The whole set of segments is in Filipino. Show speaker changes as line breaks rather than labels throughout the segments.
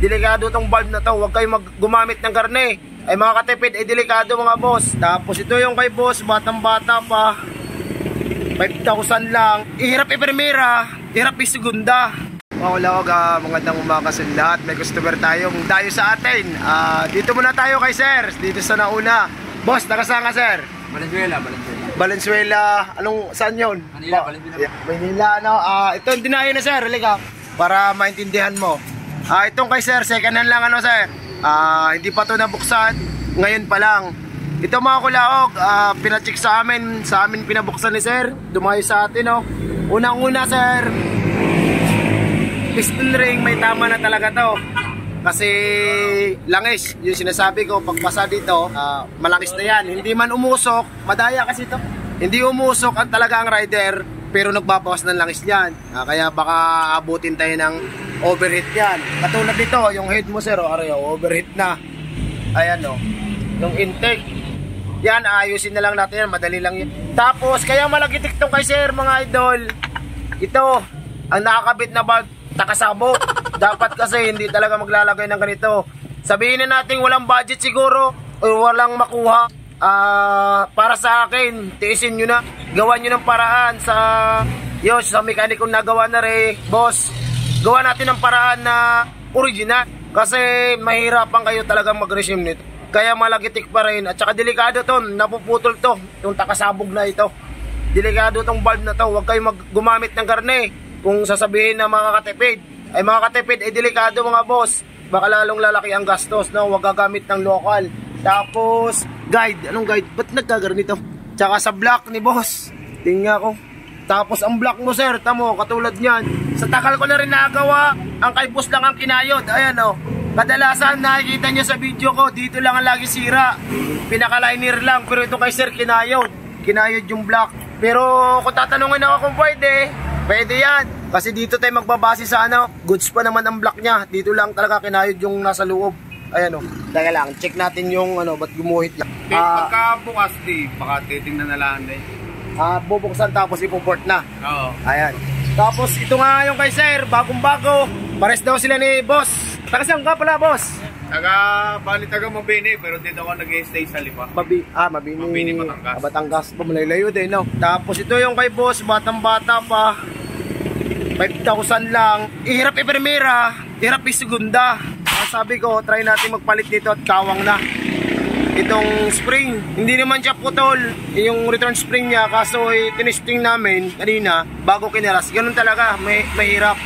delikado tong valve na to. Huwag kayong gumamit ng karne. Ay mga katipid, ay delikado mga boss. Tapos ito yung kay boss, batang bata pa, 5,000 lang. Ihirap iprimera, ihirap isegunda. Mga ulawag, magandang umaga sa lahat. May customer tayong dayo sa atin. Dito muna tayo kay sir, dito sa nauna. Boss, nakasaan ka sir?
Valenzuela.
Valenzuela, anong, saan yun?
Manila, Valenzuela.
Manila, ano? Ito yung dinayo na sir, halika, para maintindihan mo. Itong kay sir, second hand lang ano sir. Hindi pa to nabuksan, ngayon pa lang. Ito mga kulaog, pinacheck sa amin pinabuksan ni sir. Dumayo sa atin oh. Unang-una sir, piston ring, may tama na talaga to. Kasi langis, yung sinasabi ko, pagpasa dito, malangis na yan. Hindi man umusok, madaya kasi to. Hindi umusok ang talaga ang rider, pero nagbabawas ng langis yan. Kaya baka abutin tayo ng overheat yan. Katulad dito, yung head mo sir, overheat na. Ayan o, yung intake. Yan, ayusin na lang natin yan, madali lang yan. Tapos, kaya malagitik tong kay sir mga idol. Ito, ang nakakabit na valve, takasabog. Dapat kasi hindi talaga maglalagay ng ganito. Sabihin na natin walang budget siguro o walang makuha. Para sa akin, tiisin nyo na. Gawan nyo ng paraan sa sa mekanikong nagawa na rin. Boss, gawa natin ng paraan na original. Kasi mahirapan kayo talagang mag-resume nito. Kaya malagitik pa rin. At saka delikado to, napuputol to. Yung takasabog na ito. Delikado tong valve na to. Huwag kayo gumamit ng karne. Kung sasabihin na mga katipid, ay mga katipid ay delikado mga boss. Baka lalong lalaki ang gastos, no? Huwag gagamit ng local. Tapos, guide. Anong guide? Ba't nagkaganito? Tsaka sa block ni boss. Tingnan ko. Tapos ang block mo sir, tamo, katulad niyan. Sa takal ko na rin nagawa, ang kay boss lang ang kinayod. Ayan o. Kadalasan nakikita nyo sa video ko, dito lang ang lagi sira. Pinaka-liner lang, pero ito kay sir kinayod. Kinayod yung block. Pero kung tatanungin ako kung pwede yan. Kasi dito tayo magbabase sa goods pa naman ang block niya. Dito lang talaga kinayod yung nasa loob. Ayan o. Teka lang, check natin yung ba't gumuhit lang.
Pagka bukas baka titingnan na lang din.
Bubuksan tapos ipuport na.
Oo.
Ayan. Tapos ito nga yung kay sir, bagong-bago. Pares daw sila ni boss. Taga-saan ka pala boss?
Taga Mabini, pero dito ako nag-stay sa Lipa.
Mabini,
Batangas.
Batangas. Malayo din, no? Tapos ito yung kay boss, batang-bata pa, 5,000 lang. Ihirap iprimera, ihirap isegunda. Sabi ko, try natin magpalit dito at kawang na. Itong spring, hindi naman siya putol. Yung return spring niya, kaso tinesting namin kanina, bago kinaras. Ganun talaga, mahirap.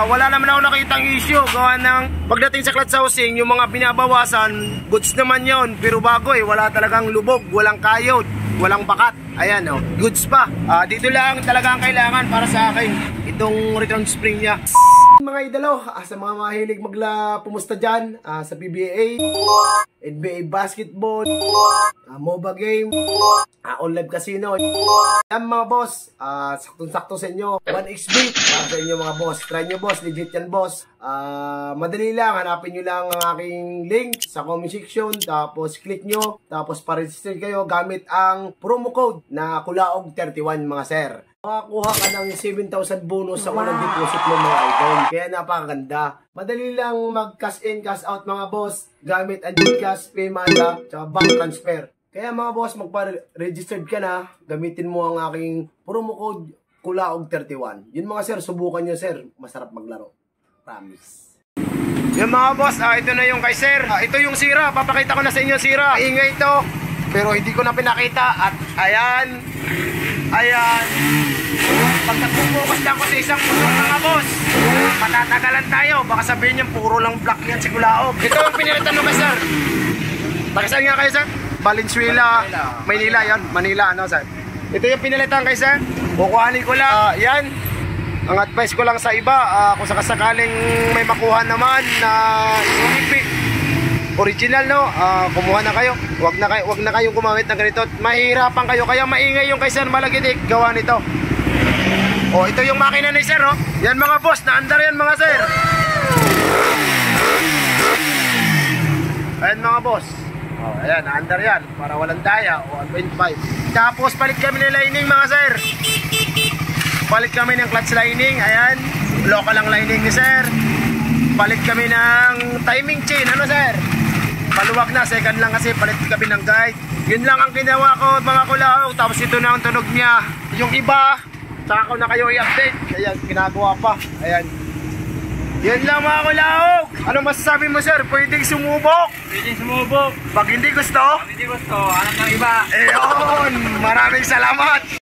Wala naman ako nakitang issue. Gawa ng pagdating sa clutch housing, yung mga binabawasan, goods naman yon. Pero bago wala talagang lubog, walang kayod, walang bakat. Ayan goods pa. Dito lang talaga ang kailangan para sa akin, itong return spring niya. Mga idolo, sa mga mahilig pumusta dyan sa PBA, NBA basketball, MOBA game, online casino. Yan mga boss, saktong-sakto sa inyo. 1xB sa inyo mga boss. Try nyo boss, legit yan boss. Madali lang, hanapin nyo lang ang aking link sa comment section. Tapos click nyo, tapos pa-register kayo gamit ang promo code na Kulaog31 mga sir. Makakuha ka ng 7,000 bonus sa unang deposit mo mga idol. Kaya napakaganda. Madali lang mag-cash in, cash out mga boss. Gamit ang GCash, Paymaya, at bank transfer. Kaya mga boss, magpa-registered ka na. Gamitin mo ang aking promo code Kulaog31. Yun mga sir, subukan nyo sir. Masarap maglaro. Promise. Yung mga boss, ito na yung kay sir. Ito yung sira. Papakita ko na sa inyo sira. Ingay ito. Pero hindi ko na pinakita. At ayan. Pag nagpupokus lang ko sa isang putok mga boss, matatagalan tayo. Baka sabihin niyo puro lang black yan si Kulaog. Ito ang pinilitan mo kay sir. Pakisaan nga kayo sir. Valenzuela, Manila yan. Manila sir. Ito yung pinilitan kay sir. Kukuhanin ko lang. Yan. Ang advice ko lang sa iba, kung sakasakaling may makuha naman na original kumuha na kayo. Wag na kayong gumamit ng ganito. Mahirapan kayo, kaya maingay yung kay sir Malagitik gawa nito. Ito yung makina ni sir Yan mga boss, naandar yan mga sir. Ayan mga boss. Ayan, naandar yan para walang daya. 1.5. Tapos palit kami ng lining mga sir. Palit kami ng clutch lining. Ayan, local ang lining ni sir. Palit kami ng timing chain. Ano sir? Maluwag na, second lang kasi palit kami ng guide. Yun lang ang ginawa ko mga kulaog. Tapos ito na ang tunog niya. Yung iba, saka ko na kayo i-update. Ayan, ginagawa pa. Ayan. Yun lang mga kulaog. Ano masasabi mo sir? Pwedeng sumubok?
Pwede sumubok.
Pag hindi gusto?
Hindi gusto, hanap ng iba.
Ayun, maraming salamat.